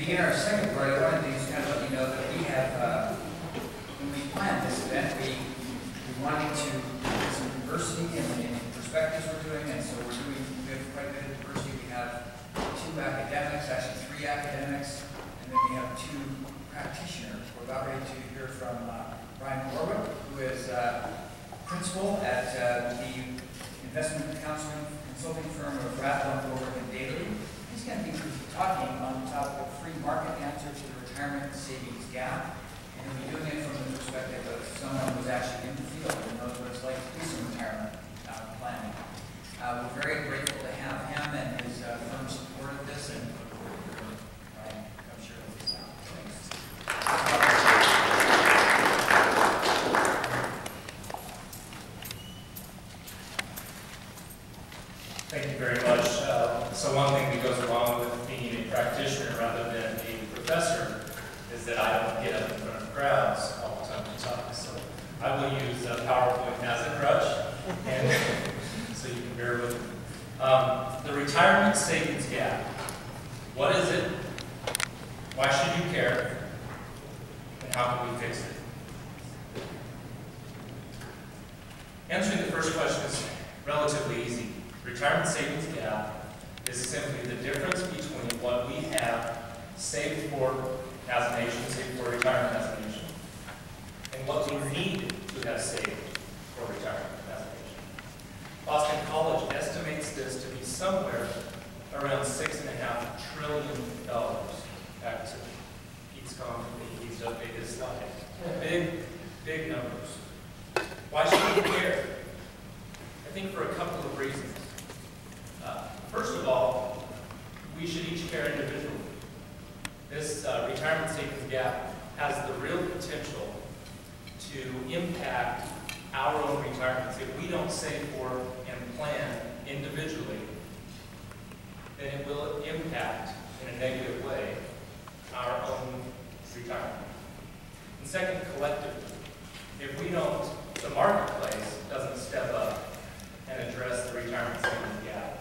begin our second part, I wanted to just kind of let you know that we have, when we planned this event, we wanted to get some diversity in perspectives we're doing, and so we have quite a bit of diversity. We have 2 academics, actually 3 academics, and then we have 2 practitioners. We're about ready to hear from Brian Warwick, who is principal at the investment counseling consulting firm of Radloff, Warwick, and Daly. He's going to be talking on the topic of free market answer to the retirement savings gap. And he'll be doing it from the perspective of someone who's actually in the field and knows what it's like to do some retirement planning. We're very grateful to have him and his firm support of this, and look forward to hearing Brian come share with us now. Thanks. Thank you very much. So one thing that goes along with being a practitioner rather than a professor is that I don't get up in front of crowds all the time to talk. So I will use PowerPoint as a crutch, and so you can bear with me. The retirement savings gap. What is it? Why should you care? And how can we fix it? Answering the first question is relatively easy. Retirement savings gap is simply the difference between what we have saved for as a nation, saved for retirement as a nation, and what we need to have saved for retirement as a nation. Boston College estimates this to be somewhere around $6.5 trillion. Back to Pete's comment that he's updated his slide. Big numbers. Why should we care? I think for a couple of reasons. First of all, we should each care individually. This retirement savings gap has the real potential to impact our own retirements. If we don't save for and plan individually, then it will impact in a negative way our own retirement. And second, collectively, if we don't, the marketplace doesn't step up and address the retirement savings gap,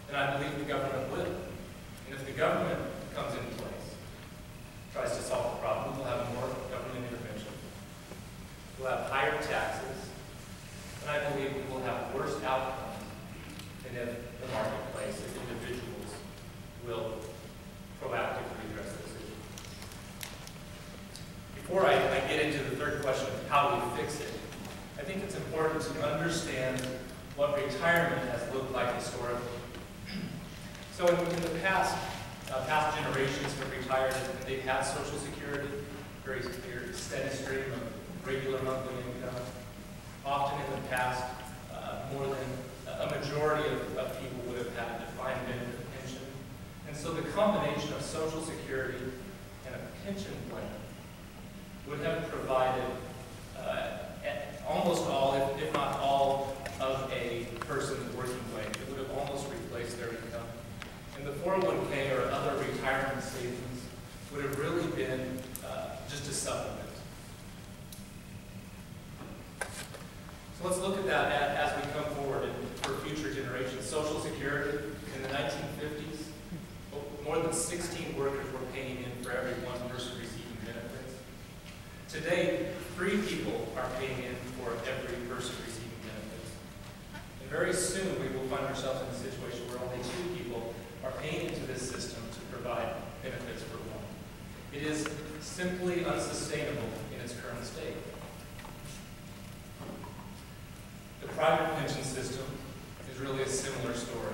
then I believe the government will. And if the government comes into place, tries to solve the problem, we'll have more government intervention. We'll have higher taxes, and I believe we will have worse outcomes than if the marketplace, if individuals will proactively address this issue. Before I get into the third question of how we fix it, I think it's important to understand what retirement has looked like historically. So in the past generations have retired, and they've had Social Security, very steady stream of regular monthly income. Often in the past, more than a majority of people would have had a defined benefit pension. And so the combination of Social Security and a pension plan would have provided almost all, if not all, of a person's working wage. It would have almost replaced their income. And the 401k or other retirement savings would have really been just a supplement. So let's look at that as we come forward for future generations. Social Security in the 1950s, more than 16 workers were paying in for every one person receiving benefits. Today, 3 people are paying in for every person receiving benefits. And very soon we will find ourselves in a situation where only 2 people are paying into this system to provide benefits for one. It is simply unsustainable in its current state. The private pension system is really a similar story.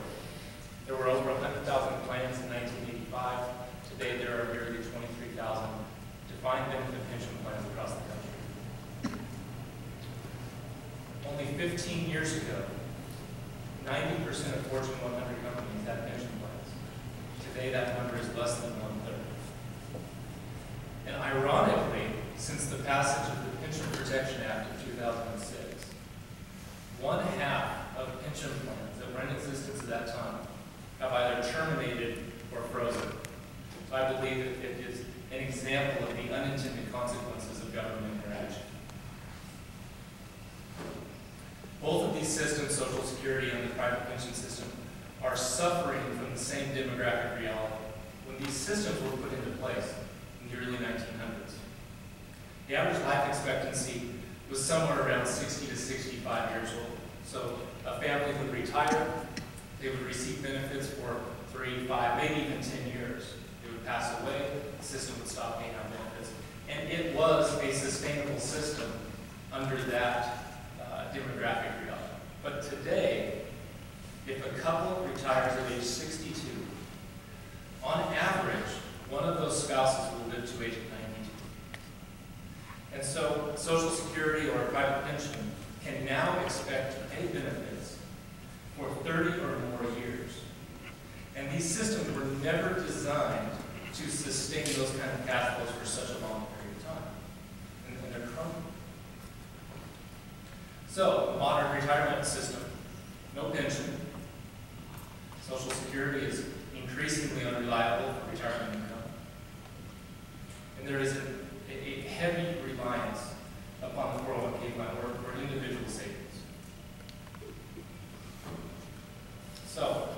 There were over 100,000 plans in 1985. Today there are nearly 23,000 defined benefit pension plans across the country. Only 15 years ago, 90% of Fortune 100 companies had pension plans. Today that number is less than 1/3. And ironically, since the passage of the Pension Protection Act of 2006, 1/2 of pension plans that were in existence at that time have either terminated or frozen. So I believe it is an example of the unintended consequences of government interaction. Both of these systems, Social Security and the private pension system, are suffering from the same demographic reality. When these systems were put into place in the early 1900s. The average life expectancy was somewhere around 60 to 65 years old. So a family would retire, they would receive benefits for 3, 5, maybe even 10 years. They would pass away, the system would stop paying out benefits. And it was a sustainable system under that demographic reality. But today, if a couple retires at age 62, on average, one of those spouses will live to age 92. And so Social Security or a private pension can now expect to pay benefits for 30 or more years. And these systems were never designed to sustain those kind of cash flows for such a long period of time. And they're crumbling. So, modern retirement system, no pension. Social Security is increasingly unreliable for retirement income. And there is a heavy reliance upon the 401k plan or individual savings. So,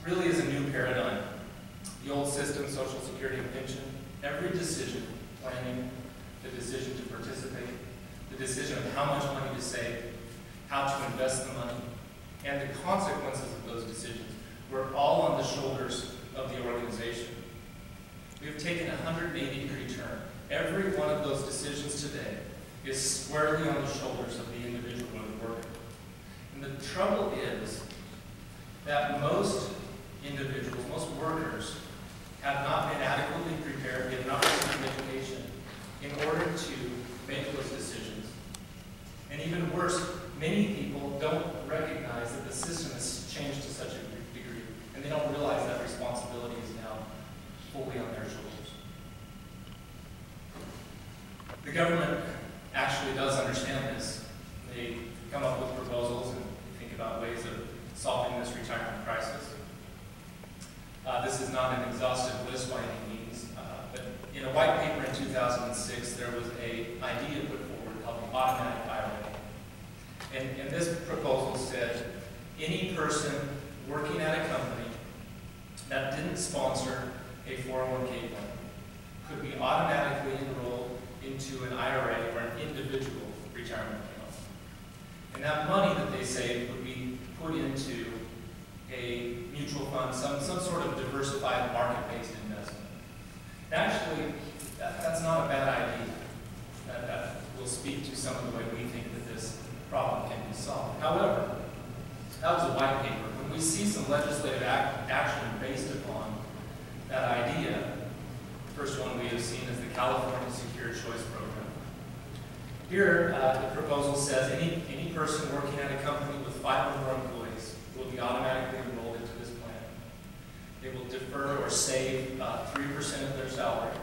really is a new paradigm. The old system, Social Security and pension, every decision, planning, the decision to participate, the decision of how much money to save, how to invest the money, and the consequences of those decisions were all on the shoulders of the organization. We have taken a 180-degree turn. Every one of those decisions today is squarely on the shoulders of the individual or the worker. And the trouble is that most individuals, most workers, have not been adequately prepared, they have not received education in order to make those decisions. And even worse, many people don't recognize that the system has changed to such a degree, and they don't realize that responsibility is now fully on their shoulders. The government actually does understand this. They come up with proposals and think about ways of solving this retirement crisis. This is not an exhaustive list by any means, but in a white paper in 2006, there was an idea put forward called the automatic IRA. And this proposal said any person working at a company that didn't sponsor a 401k plan could be automatically enrolled into an IRA or an individual retirement account. And that money that they saved would be put into a mutual fund, some sort of diversified market-based investment. Actually, that's not a bad idea. That will speak to some of the way we think that this problem can be solved. However, that was a white paper. When we see some legislative action based upon that idea, the first one we have seen is the California Secure Choice Program. Here, the proposal says any person working at a company with 5 or more employees will be automatically enrolled into this plan. They will defer or save 3% of their salary.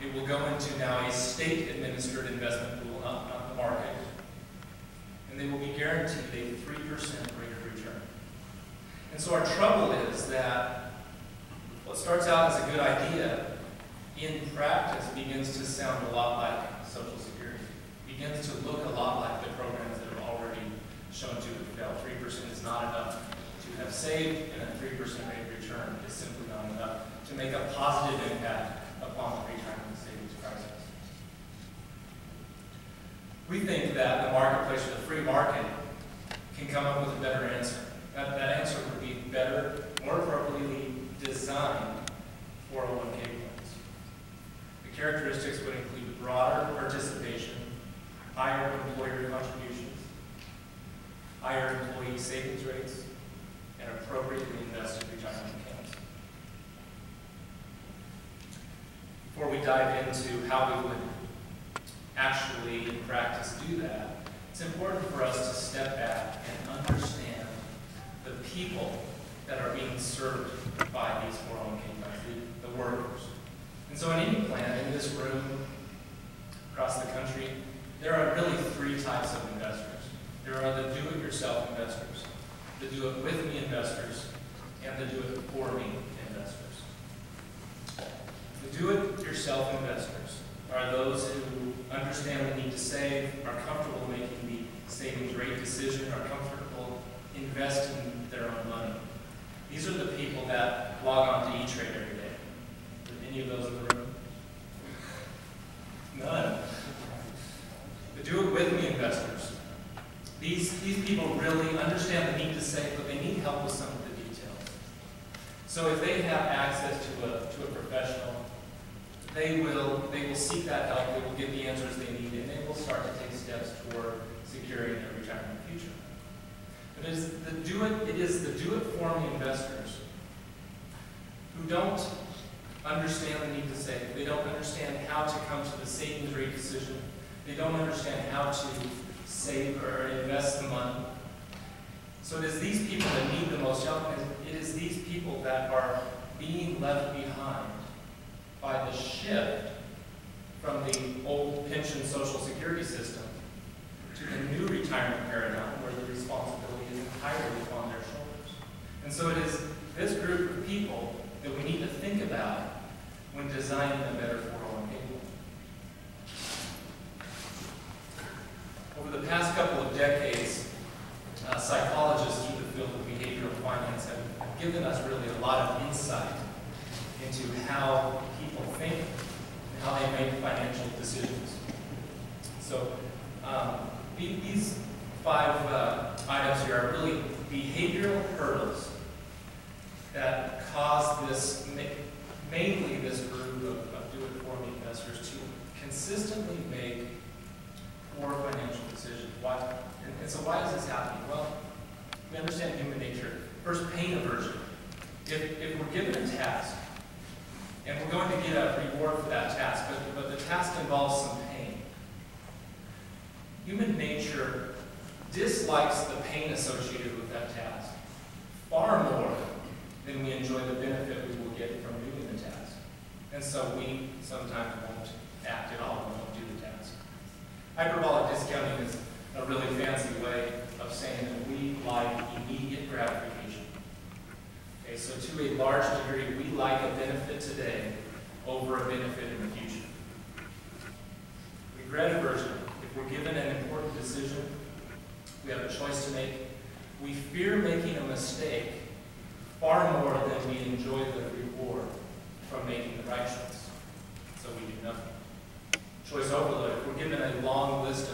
It will go into now a state-administered investment pool, not the market. And they will be guaranteed a 3% rate of return. And so our trouble is that what starts out as a good idea, in practice begins to sound a lot like Social Security. Begins to look a lot like the programs that have already shown to have failed. 3% is not enough to have saved, and a 3% rate of return is simply not enough to make a positive impact upon the retirement savings crisis. We think that the marketplace or the free market can come up with a better answer. That answer would be better, more appropriately designed 401k plans. The characteristics would include broader participation, higher employer contributions, higher employee savings rates, and appropriately invested retirement accounts. Before we dive into how we would actually, in practice, do that, it's important for us to step back and understand the people that are being served by these 401k plans, the workers. And so in any plan in this room, across the country, there are really 3 types of investors. There are the do-it-yourself investors, the do-it-with-me investors, and the do-it-for-me investors. The do-it-yourself investors are those who understand the need to save, are comfortable making the savings rate decision, are comfortable investing their own money. These are the people that log on to E-Trade every day? Are any of those in the room? None. The do-it-with-me investors. These people really understand the need to save, but they need help with some of the details. So if they have access to a professional, they will seek that help, they will get the answers they need, and they will start to take steps toward securing their retirement future. But it is the do-it-for-me investors who don't understand the need to save. They don't understand how to come to the savings rate decision. They don't understand how to save or invest the money. So it is these people that need the most help. It is these people that are being left behind by the shift from the old pension social security system to the new retirement paradigm where the responsibility is entirely on their shoulders. And so it is this group of people that we need to think about when designing a better 401k plan. Over the past couple of decades, psychologists through the field of behavioral finance have given us really a lot of insight into how people think and how they make financial decisions. So these 5 items here are really behavioral hurdles that cause this, mainly this group of do-it-for-me investors to consistently make poor financial decisions. Why? And so why is this happening? Well, we understand human nature. First, pain aversion. If we're given a task, and we're going to get a reward for that task, but the task involves some pain, human nature dislikes the pain associated with that task far more than we enjoy the benefit we will get from doing the task. And so we sometimes won't act at all, we won't do the task. Hyperbolic discounting is a really fancy way of saying that we like immediate gratification. Okay, so to a large degree, we like a benefit today over a benefit in the future. Regret aversion. If we're given an important decision, we have a choice to make. We fear making a mistake far more than we enjoy the reward from making the right choice. So we do nothing. Choice overload. If we're given a long list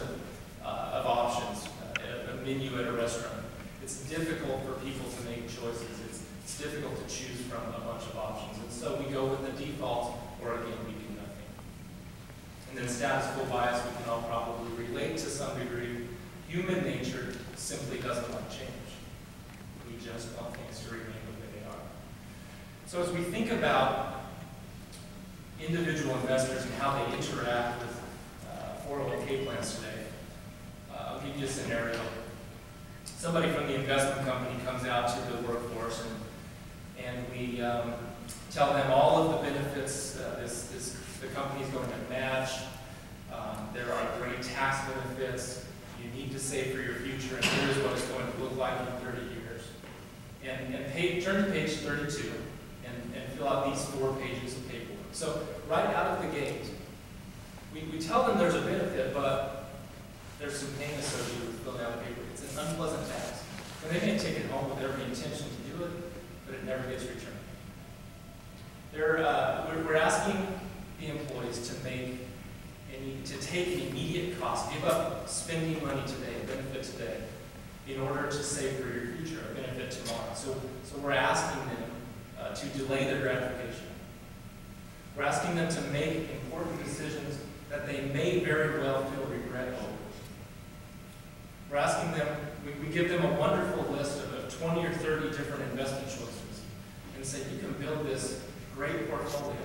of options, a menu at a restaurant, it's difficult for people to make choices. It's difficult to choose from a bunch of options. And so we go with the default, or again, we do nothing. And then status quo bias, we can all probably relate to some degree. Human nature simply doesn't like change. We just want things to remain the way they are. So as we think about individual investors and how they interact with 401k plans today, I'll give you a scenario. Somebody from the investment company comes out to the workforce and we tell them all of the benefits the company is going to match. There are great tax benefits. You need to save for your future, and here's what it's going to look like in 30 years. And turn to page 32 and fill out these 4 pages of paperwork. So right out of the gate, we tell them there's a benefit, but there's some pain associated with filling out the paperwork. It's an unpleasant task. And they may take it home with every intention to do it, but it never gets returned. We're asking the employees to take an immediate cost, give up spending money today, a benefit today, in order to save for your future, a benefit tomorrow. So we're asking them to delay their gratification. We're asking them to make important decisions that they may very well feel regret over. We're asking them, we give them a wonderful list of 20 or 30 different investment choices and say, you can build this great portfolio,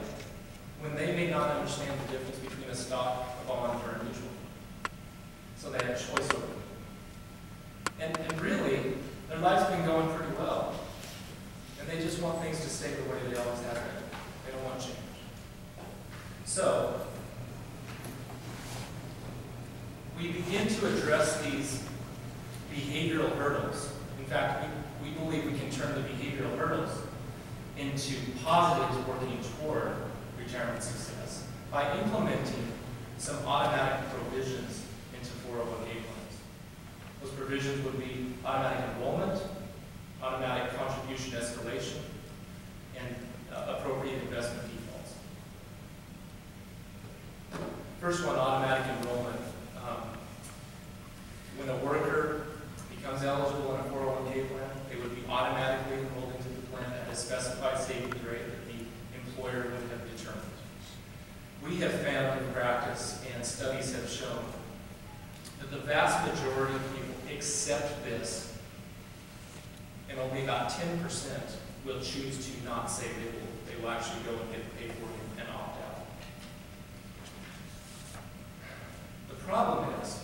when they may not understand the difference between a stock, a bond, or a mutual fund. So they have choice over it. And really, their life's been going pretty well. And they just want things to stay the way they always have been. They don't want change. So, we begin to address these behavioral hurdles. In fact, we believe we can turn the behavioral hurdles into positives working toward retirement success by implementing some automatic provisions into 401k plans. Those provisions would be automatic enrollment, automatic contribution escalation, first one, automatic enrollment. When a worker becomes eligible in a 401k plan, they would be automatically enrolled into the plan at a specified savings rate that the employer would have determined. We have found in practice, and studies have shown, that the vast majority of people accept this, and only about 10% will choose to not save. They will actually go and get paid for it and opt out. The problem is,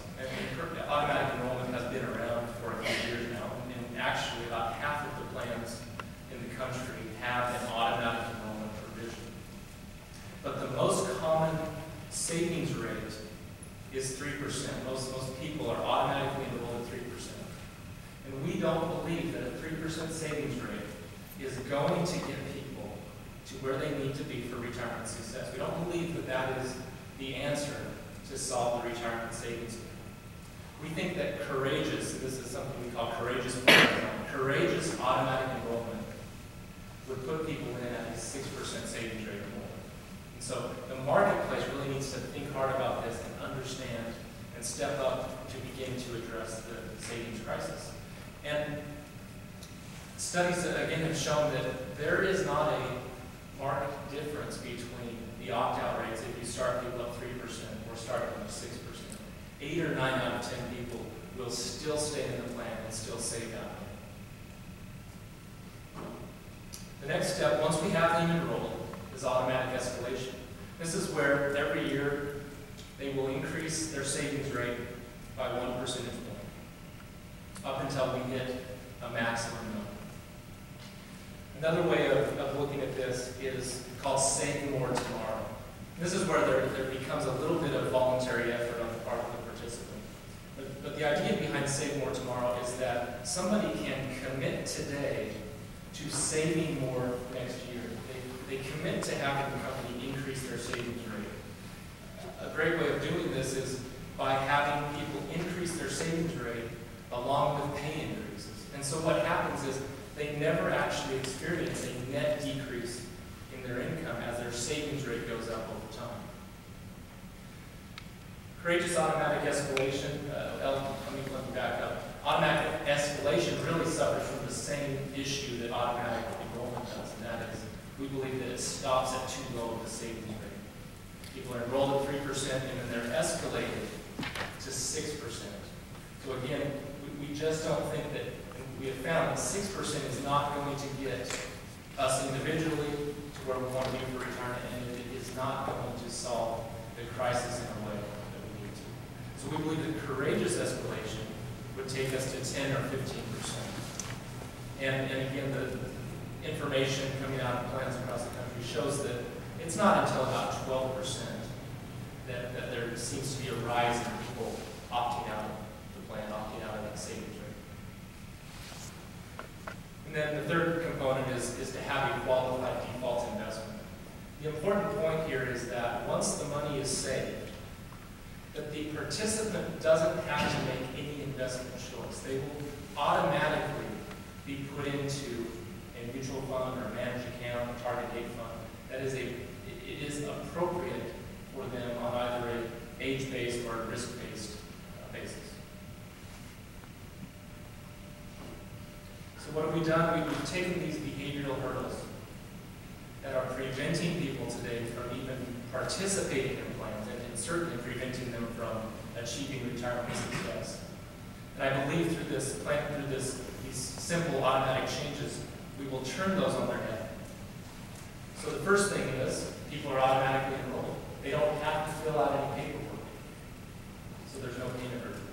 automatic enrollment has been around for a few years now, and actually about half of the plans in the country have an automatic enrollment provision. But the most common savings rate is 3%. Most people are automatically enrolled at 3%. And we don't believe that a 3% savings rate is going to get people to where they need to be for retirement success. We don't believe that that is the answer to solve the retirement savings gap. We think that courageous, this is something we call courageous automatic enrollment, would put people in at a 6% savings rate or more. And so the marketplace really needs to think hard about this and understand and step up to begin to address the savings crisis. And studies, again, have shown that there is not a marked difference between the opt-out rates if you start people at 3% or start them at 6%. 8 or 9 out of 10 people will still stay in the plan and still save that money. The next step, once we have them enrolled, is automatic escalation. This is where every year they will increase their savings rate by 1 percentage point, up until we hit a maximum number. Another way of looking at this is called Save More Tomorrow. This is where there becomes a little bit of voluntary effort on the part of the participant. But the idea behind Save More Tomorrow is that somebody can commit today to saving more next year. They commit to having the company increase their savings rate. A great way of doing this is by having people increase their savings rate along with pay increases. And so what happens is they never actually experience a net decrease in their income as their savings rate goes up over time. Courageous automatic escalation, let me back up. Automatic escalation really suffers from the same issue that automatic enrollment does, and that is we believe that it stops at too low of a savings rate. People are enrolled at 3% and then they're escalated to 6%. So again, we just don't think that, we have found that 6% is not going to get us individually to where we want to be for retirement, and it is not going to solve the crisis in a way that we need to. So we believe that courageous escalation would take us to 10 or 15%. And again, the information coming out of plans across the country shows that it's not until about 12% that there seems to be a rise in people opting out of the plan, opting out of that savings rate. And then the third component is to have a qualified default investment. The important point here is that once the money is saved, that the participant doesn't have to make any investment choice. They will automatically be put into a mutual fund or a managed account, a target date fund. That is it is appropriate for them on either an age-based or a risk-based basis. So what have we done? We've taken these behavioral hurdles that are preventing people today from even participating in plans and certainly preventing them from achieving retirement success. And I believe through this plan, these simple automatic changes, we will turn those on their head. So the first thing is, people are automatically enrolled. They don't have to fill out any paperwork. So there's no pain aversion.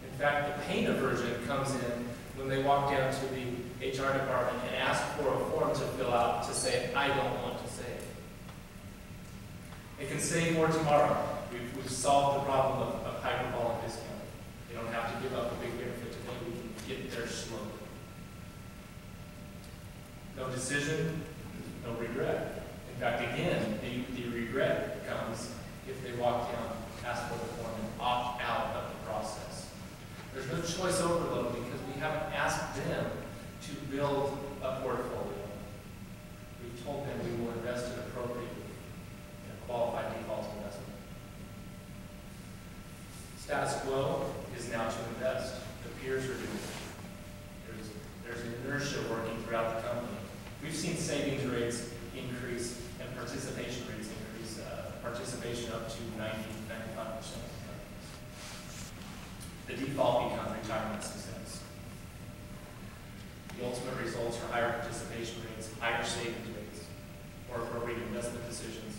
In fact, the pain aversion comes in when they walk down to the HR department and ask for a form to fill out to say, I don't want to save. They can save more tomorrow. We've solved the problem of hyperbolic discount. They don't have to give up a big benefit today. We can get there slowly. No decision, no regret. In fact, again, the regret comes if they walk down, ask for the form, and opt out of the process. There's no choice overload because we haven't asked them to build a portfolio. We've told them we will invest it appropriately in a qualified default investment. status quo is now to invest. The peers are doing it. There's an inertia working throughout the company. We've seen savings rates increase and participation rates increase, participation up to 90–95%. The default becomes retirement success. The ultimate results are higher participation rates, higher savings rates, more appropriate investment decisions,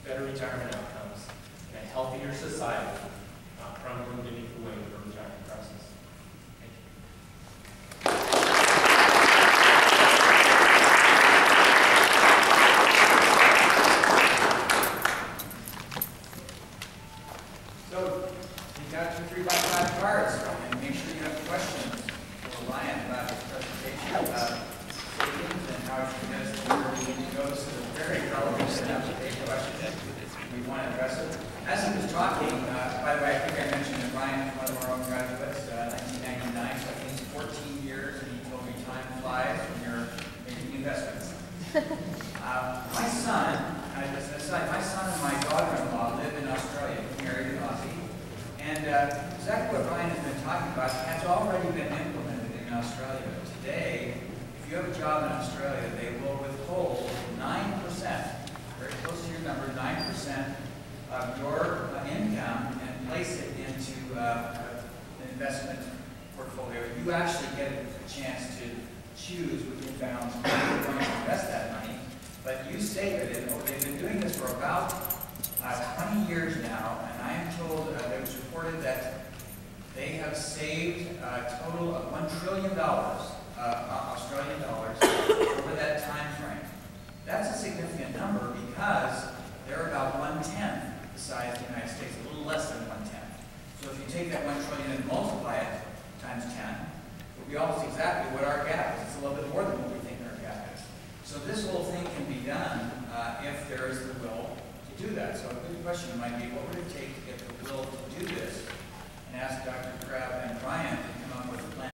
better retirement outcomes, and a healthier society, not crumbling beneath the weight of a retirement crisis. Thank you. So, you got your 3x5 cards, and make sure you have questions for Ryan about his presentation about savings and how it's going to where we need to go. This is a very relevant and up-to-date question. We want to address it. As he was talking, by the way, I think I mentioned that Ryan is one of our own graduates, 1999, so I think it's 14 years, and he told me time flies when you're making investments. My son, my son and my daughter-in-law live in Australia, married an Aussie, and exactly what Ryan has been talking about has already been implemented in Australia. Today, if you have a job in Australia, they will withhold 9%, very close to your number, 9% of your income and place it into an investment portfolio. You actually get a chance to choose within bounds where you're going to invest that money, but you save it. And they've been doing this for about 20 years now, and I am told it was reported that they have saved a total of $1 trillion Australian dollars over that time frame. That's a significant number because they're about 1/10 the size of the United States, a little less than 1/10. So if you take that 1 trillion and multiply it times 10, it will be almost exactly what our gap is. It's a little bit more than what we think our gap is. So this whole thing can be done if there is the will to do that. So a good question might be, what would it take to get the will to do this? And ask Dr. Crabb and Ryan to come up with a plan.